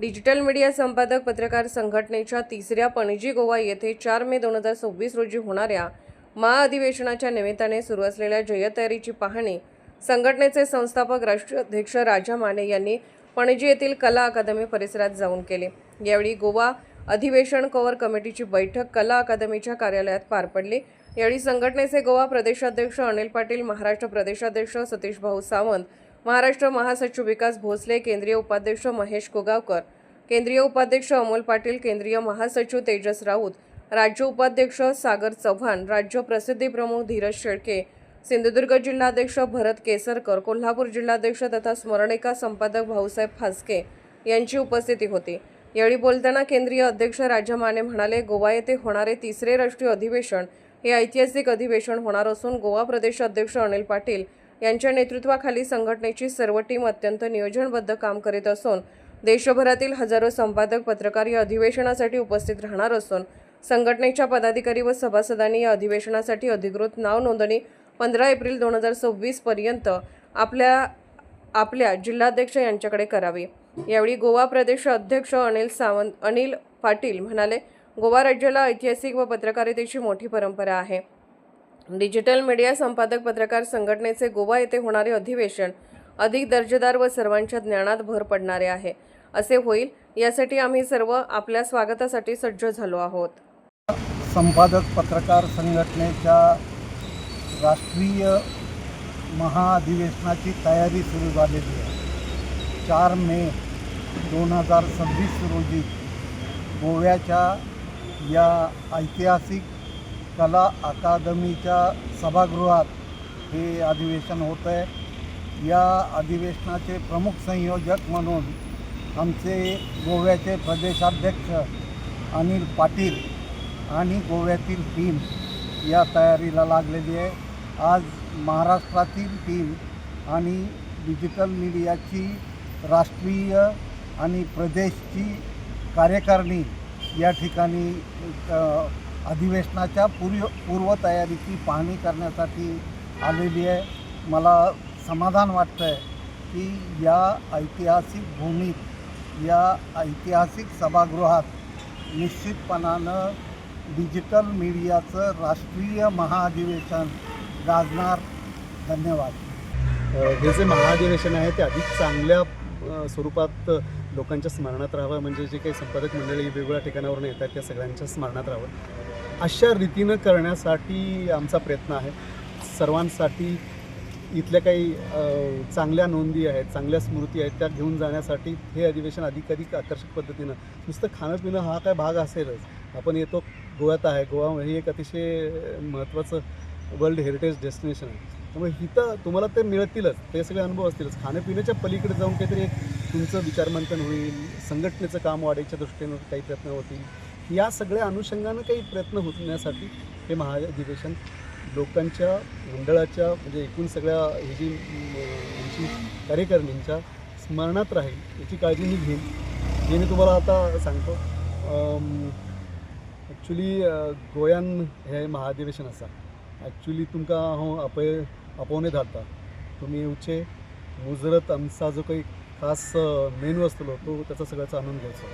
Digital media संपादक पत्रकार संघटनेच्या तिसऱ्या पणजी गोवा येथे 4 मे 2026 रोजी होणाऱ्या महाअधिवेशनाच्या निमित्ताने सुरू असलेल्या जय्यत पाहणी संघटनेचे संस्थापक राष्ट्रीय अध्यक्ष राजा माने यांनी पणजी येथील कला अकादमी परिसरात जाऊन केले। यावेळी गोवा अधिवेशन कोर कमिटीची बैठक कला अकादमीच्या कार्यालयात पार पडली। यावेळी संघटनेचे गोवा प्रदेशाध्यक्ष अनिल पाटील, महाराष्ट्र प्रदेशाध्यक्ष सतीश भाऊ सावंत, महाराष्ट्र महासचिव विकास भोसले, केंद्रीय उपाध्यक्ष महेश कोगावकर, केंद्रीय उपाध्यक्ष अमोल पाटील, केंद्रीय महासचिव तेजस राऊत, राज्य उपाध्यक्ष सागर चव्हाण, राज्य प्रसिद्धी प्रमुख धीरज शेळके, सिंधुदुर्ग जिल्हाध्यक्ष भरत केसरकर, कोल्हापूर जिल्हाध्यक्ष तथा स्मरणिका संपादक भाऊसाहेब फास्के यांची उपस्थिती होती। यावेळी बोलताना केंद्रीय अध्यक्ष राजा माने म्हणाले, गोवा येथे होणारे तिसरे राष्ट्रीय अधिवेशन हे ऐतिहासिक अधिवेशन होणार असून गोवा प्रदेश अध्यक्ष अनिल पाटील यांच्या नेतृत्वाखाली संघटनेची सर्व टीम अत्यंत नियोजनबद्ध काम करीत असून देशभरातील हजारो संपादक पत्रकार या अधिवेशनासाठी उपस्थित राहणार असून संघटनेच्या पदाधिकारी व सभासदांनी या अधिवेशनासाठी अधिकृत नाव नोंदणी 15 एप्रिल 2026 पर्यंत आपल्या जिल्हाध्यक्ष यांच्याकडे करावी। यावेळी गोवा प्रदेश अध्यक्ष अनिल पाटील म्हणाले, गोवा राज्याला ऐतिहासिक व पत्रकारितेची मोठी परंपरा आहे। डिजिटल मीडिया संपादक पत्रकार संघटनेचे गोवा येथे होणारे अधिवेशन अधिक दर्जेदार व सर्वांच्या ज्ञानात भर पडणारे आहे असे होईल, यासाठी आम्ही सर्व आपल्या स्वागतासाठी सज्ज झालो आहोत। संपादक पत्रकार संघटनेच्या राष्ट्रीय महाअधिवेशनाची तयारी सुरू झालेली आहे। 4 मे 2026 रोजी गोव्याच्या या ऐतिहासिक कला अकादमीच्या सभागृहात हे अधिवेशन होत आहे। या अधिवेशनाचे प्रमुख संयोजक म्हणून आमचे गोव्याचे प्रदेशाध्यक्ष अनिल पाटील आणि गोव्यातील टीम या तयारीला लागलेली आहे। आज महाराष्ट्रातील टीम आणि डिजिटल मीडियाची राष्ट्रीय आणि प्रदेशची कार्यकारिणी या ठिकाणी अधिवेशनाच्या पूर्वतयारीची पाहणी करण्यासाठी आलेली आहे। मला समाधान वाटतं आहे की या ऐतिहासिक भूमीत, या ऐतिहासिक सभागृहात निश्चितपणानं डिजिटल मीडियाचं राष्ट्रीय महाअधिवेशन गाजणार। धन्यवाद। हे जे महाअधिवेशन आहे ते अधिक चांगल्या स्वरूपात लोकांच्या स्मरणात राहावं, म्हणजे जे काही संपादक मंडळी वेगवेगळ्या ठिकाणावरून येतात त्या सगळ्यांच्या स्मरणात राहावं अशा रीतीनं करण्यासाठी आमचा प्रयत्न आहे। सर्वांसाठी इथल्या काही चांगल्या नोंदी आहेत, चांगल्या स्मृती आहेत, त्या घेऊन जाण्यासाठी हे अधिवेशन अधिक आकर्षक पद्धतीनं, नुसतं खाणं पिणं हा काय भाग असेलच। आपण येतो, गोव्यात आहे, गोवा ही एक अतिशय महत्त्वाचं वर्ल्ड हेरिटेज डेस्टिनेशन आहे, त्यामुळे इथं तुम्हाला ते मिळतीलच, ते सगळे अनुभव असतीलच। खाण्यापिण्याच्या पलीकडे जाऊन काहीतरी एक तुमचं विचारमंथन होईल, संघटनेचं काम वाढायच्या दृष्टीनं काही प्रयत्न होतील, या सगळ्या अनुषंगानं काही प्रयत्न होण्यासाठी हे महाअधिवेशन लोकांच्या मंडळाच्या, म्हणजे एकूण सगळ्या ही जी यांची कार्यकारिणींच्या स्मरणात राहील याची काळजी मी घेईन। हे मी तुम्हाला आता सांगतो। ॲक्च्युली गोंयान हे महाअधिवेशन आसा, ॲक्च्युली तुमकां हांव आपोवनूच धाडटा, तुमी येवचे, मुजरत आमचा जो काही खास मेनू आसतलो तो त्याचा सगळ्याचा आनंद घ्यायचो।